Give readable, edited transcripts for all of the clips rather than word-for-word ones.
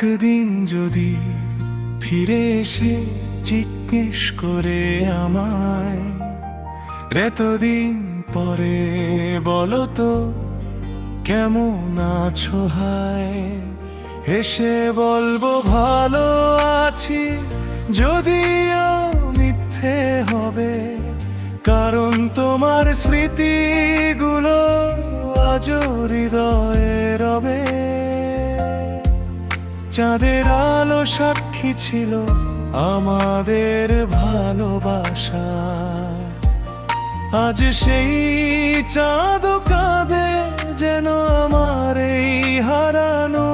একদিন যদি ফিরে এসে জিজ্ঞেস করে আমায়, এতদিন পরে বলো তো কেমন আছো হায়, হেসে বলবো ভালো আছি, যদিও মিথ্যে হবে, কারণ তোমার স্মৃতিগুলো আজও হৃদয়ে রবে। চাঁদের আলো সাক্ষী ছিল আমাদের ভালোবাসা, আজ সেই চাঁদ কাঁদে যেন আমার এই হারানো।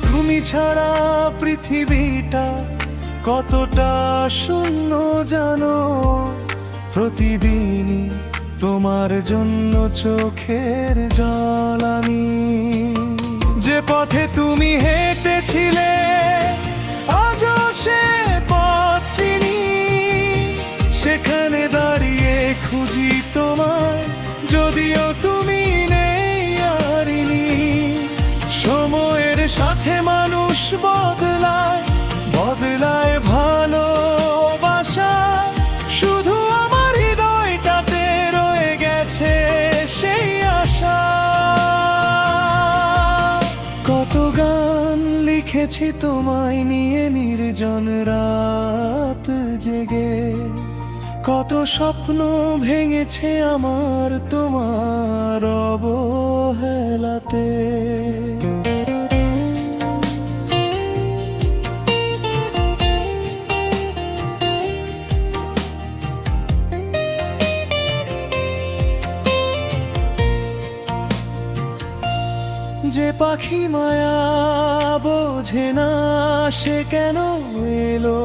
তুমি ছাড়া পৃথিবীটা কতটা শূন্য জানো, প্রতিদিনই তোমার জন্য চোখের জল আনি। যে পথে তুমি হেঁটেছিলে আজও সে পথ চিনি, সেখানে দাঁড়িয়ে খুঁজি তোমায়, যদিও তুমি নেই আরিনি। সময়ের সাথে মানুষ বদলায়, বদলায় ভালোবাসা, শুধু আমার হৃদয়টাতে রয়ে গেছে সেই আশা। কত গান লিখেছি তোমায় নিয়ে নির্জন রাত জেগে, কত স্বপ্ন ভেঙেছে আমার তোমার অবহেলাতে। যে পাখি মায়া বোঝে না সে কেন এলো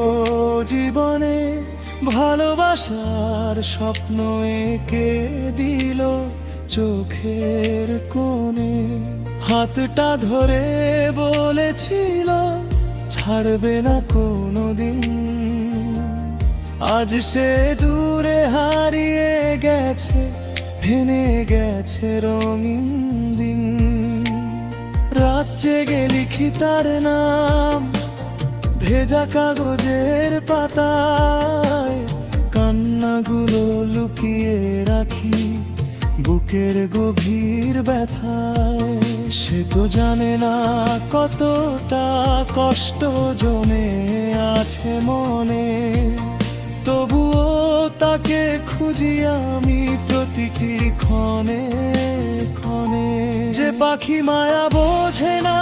জীবনে, ভালোবাসার স্বপ্ন এঁকে দিল চোখের কোণে। হাতটা ধরে বলেছিল ছাড়বে না কোনোদিন, আজ সে দূরে হারিয়ে গেছে, ভেঙে গেছে রঙিন দিন। রাত জেগে লিখি তার নাম ভেজা কাগজের পাতায়, কান্নাগুলো লুকিয়ে রাখি বুকের গভীর ব্যথায়। সে তো জানে না কতটা কষ্ট জমে আছে মনে, তবুও তাকে খুঁজি আমি প্রতিটি ক্ষণে ক্ষণে। যে পাখি মায়া বোঝে না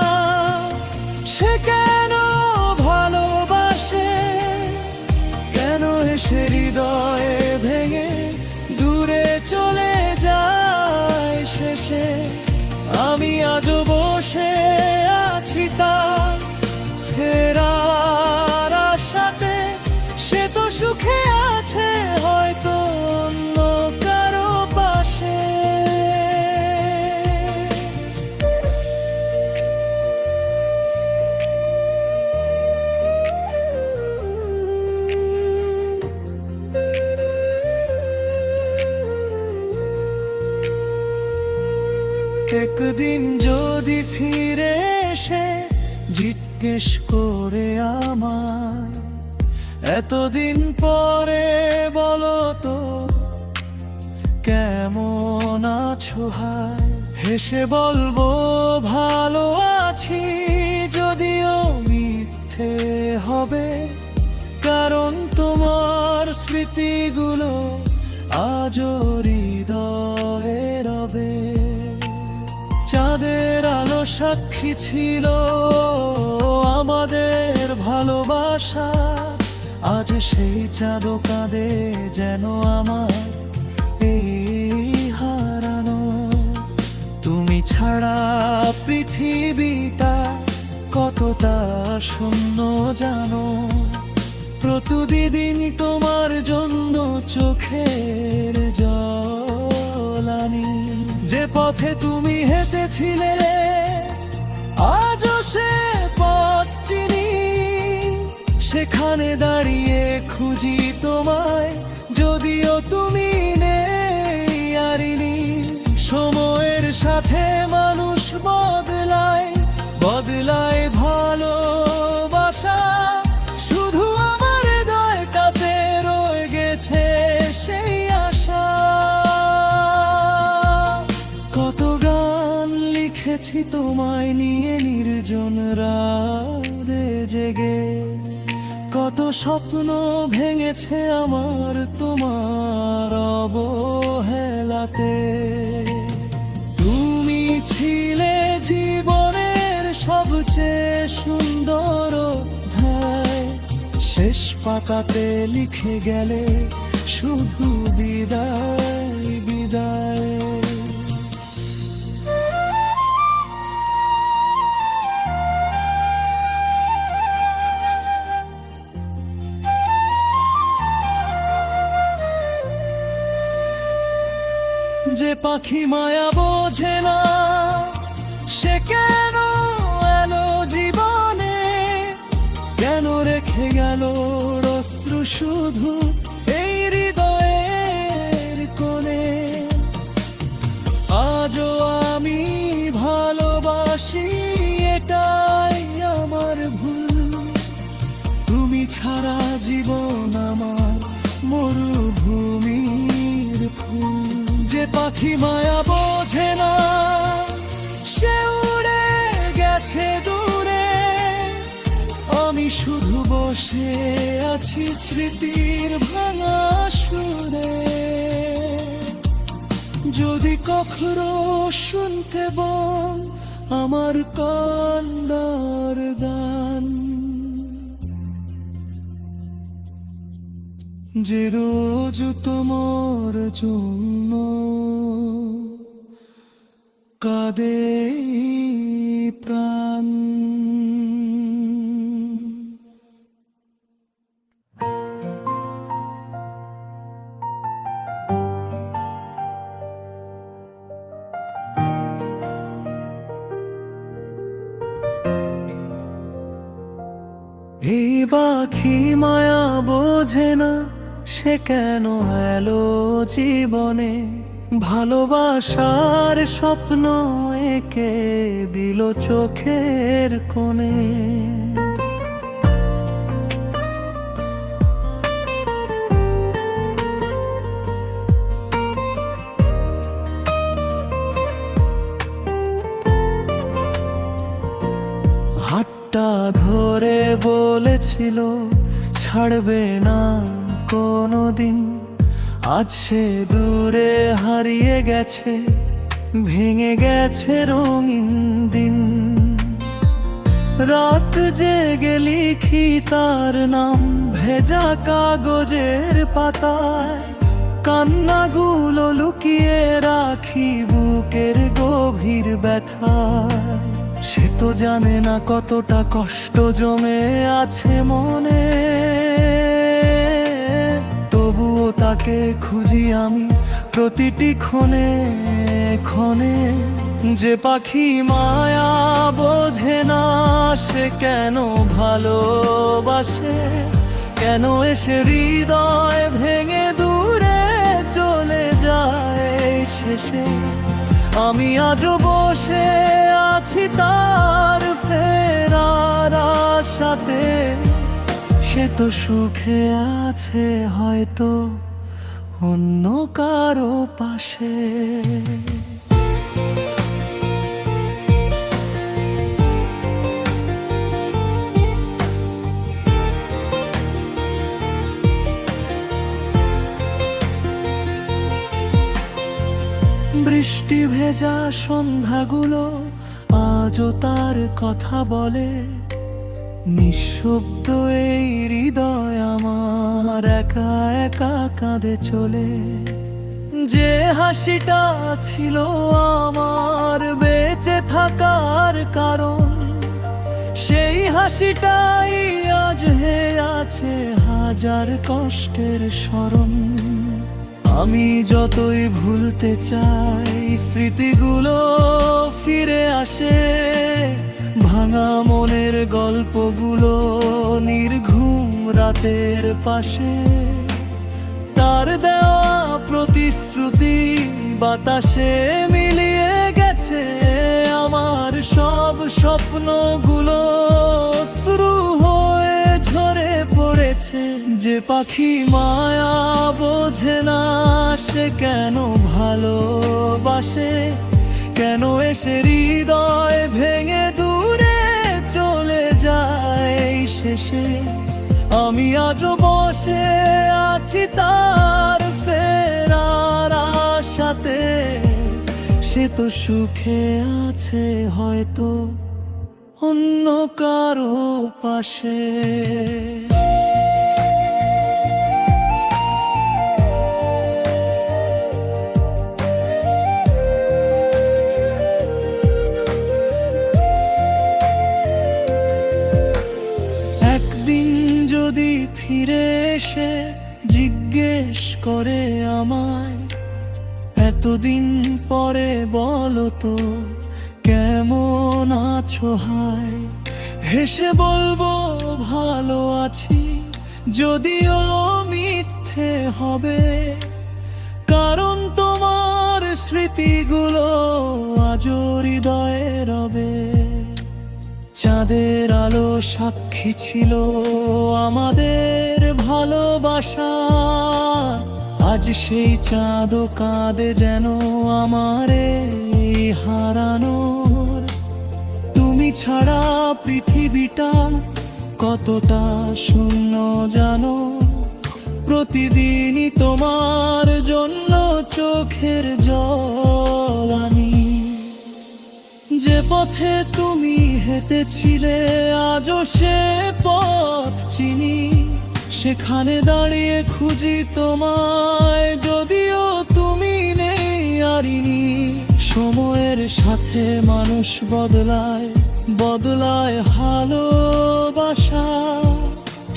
সে কেন ভালোবাসে, কেন এসে হৃদয়ে ভেঙে দূরে চলে যায় শেষে। আমি আজও বসে আছি তার ফেরার আশাতে, সে তো সুখে আছে হয়তো অন্য কারো পাশে। একদিন যদি ফিরে এসে জিজ্ঞেস করে আমায়, এতদিন পরে বলো তো কেমন আছো হায়, হেসে বলবো ভালো আছি, যদিও মিথ্যে হবে, কারণ তোমার স্মৃতিগুলো আজও হৃদয়ে রবে। চাঁদের আলো সাক্ষী ছিল আমাদের ভালোবাসা, আজ সেই চাঁদ কাঁদে যেন আমার এই হারানো। তুমি ছাড়া পৃথিবীটা কতটা শূন্য জানো, প্রতিদিন তোমার জন্য চোখের জল আনি। যে পথে তুমি হেঁটেছিলে আজও সে পথ চিনি, সেখানে দাঁড়িয়ে খুঁজি তোমায়, যদিও তুমি নেই আরিনি। সময়ের সাথে মানুষ বদলায়, বদলায় দেখেছি তোমায় নিয়ে নির্জন রাতে জেগে, কত স্বপ্ন ভেঙেছে আমার তোমার অবহেলাতে। তুমি ছিলে জীবনের সবচেয়ে সুন্দর অধ্যায়, শেষ পাতাতে লিখে গেলে শুধু বিদায় বিদায়। যে পাখি মায়া বোঝে না সে কেন এলো জীবনে, কেন রেখে গেল অশ্রু শুধু এই হৃদয়ের কোণে। আজও আমি ভালোবাসি, এটাই আমার ভুল, তুমি ছাড়া জীবন আমার মরুভূমির ফুল। যে পাখি মায়া বোঝে না সে উড়ে গেছে দূরে, আমি শুধু বসে আছি স্মৃতির ভাঙা সুরে। যদি কখনো শুনতে বল আমার কান্নার গান, যে রোজ তোমার জন্য কাঁদে প্রাণ। এই পাখি মায়া বোঝে না সে কেন এলো জীবনে, ভালোবাসার স্বপ্ন এঁকে দিল চোখের কোণে। হাতটা ধরে বলেছিল ছাড়বে না কোনোদিন, আজ সে দূরে হারিয়ে গেছে, ভেঙে গেছে রঙিন দিন। রাত জেগে লিখি তার নাম ভেজা কাগজের পাতায়, কান্নাগুলো লুকিয়ে রাখি বুকের গভীর ব্যথায়। সে তো জানে না কতটা কষ্ট জমে আছে মনে, তবুও তাকে খুঁজি আমি প্রতিটি ক্ষণে ক্ষণে। যে পাখি মায়া বোঝে না সে কেন ভালোবাসে, কেন এসে হৃদয় ভেঙে দূরে চলে যায় শেষে। আমি আজও বসে আছি তার ফেরার আশাতে, সে তো সুখে আছে হয়তো অন্য কারো পাশে। বৃষ্টি ভেজা সন্ধ্যাগুলো আজও তার কথা বলে, নিঃশব্দ এই হৃদয় আমার একা একা কাঁদে চলে। যে হাসিটা ছিল আমার বেঁচে থাকার কারণ, সেই হাসিটাই আজ হয়ে আছে হাজার কষ্টের স্মরণ। আমি যতই ভুলতে চাই স্মৃতিগুলো ফিরে আসে, ভাঙা মনের গল্পগুলো নির্ঘুম রাতের পাশে। তার দেওয়া প্রতিশ্রুতি বাতাসে মিলিয়ে গেছে, আমার সব স্বপ্নগুলো শুরু হয়ে ঝরে পড়েছে। যে পাখি মায়া বোঝে না সে কেন ভালোবাসে, কেন এসে হৃদয় ভেঙে দূরে চলে যায় এই শেষে। আমি আজও বসে আছি তার ফেরার আশাতে, সে তো সুখে আছে হয়তো অন্য কারো পাশে। একদিন যদি ফিরে এসে জিজ্ঞেস করে আমায়, এতদিন পরে বলো তো কেমন আছো হায়, হেসে বলবো ভালো আছি, যদিও মিথ্যে হবে, কারণ তোমার স্মৃতিগুলো আজও হৃদয়ে রবে। চাঁদের আলো সাক্ষী ছিল আমাদের ভালোবাসা, আজ সেই চাঁদও কাঁদে যেন আমারে হারানোর। তুমি ছাড়া পৃথিবীটা কতটা শূন্য জানো, প্রতিদিনই তোমার জন্য চোখের জল আনি। যে পথে তুমি হেঁটেছিলে আজও সে পথ চিনি, সেখানে দাঁড়িয়ে খুঁজি তোমায়, যদিও তুমি নেই আরিনি। সময়ের সাথে মানুষ বদলায়, বদলায় ভালোবাসা,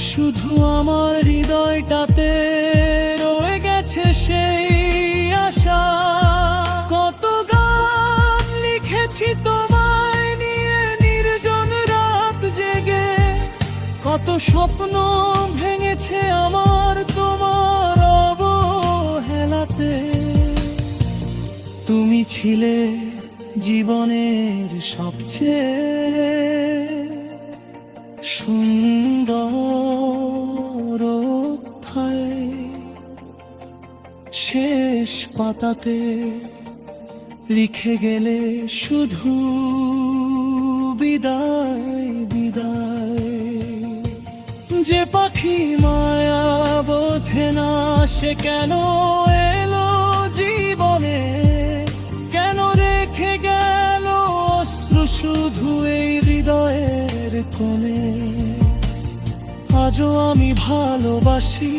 শুধু আমার হৃদয়টাতে রয়ে গেছে সেই আশা। কত গান লিখেছি তোমায় নিয়ে নির্জন রাত জেগে, কত স্বপ্ন ভেঙেছে আমার তোমার অবহেলাতে। তুমি ছিলে জীবনের সবচেয়ে সুন্দর অধ্যায়, শেষ পাতাতে লিখে গেলে শুধু বিদায় বিদায়। যে পাখি মায়া বোঝে না সে কেন এলো জীবনে, কেন রেখে গেল অশ্রু শুধু এই হৃদয়ের কোণে। আজও আমি ভালোবাসি,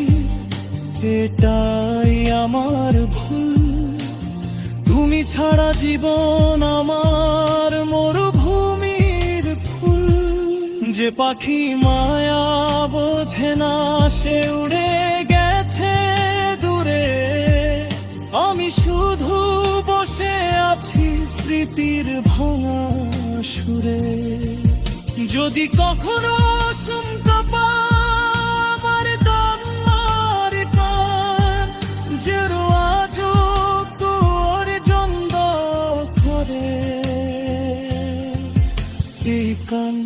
এটাই আমার ভুল, তুমি ছাড়া জীবন আমার মরুভূমির ফুল। যে পাখি মায়া বোঝে না সে উড়ে গেছে দূরে, আমি শুধু বসে আছি স্মৃতির ভাঙা সুরে। যদি কখনো শুনতে পাও আমার তোমার গান, যে আজও তোর জন্দ করে এই গান।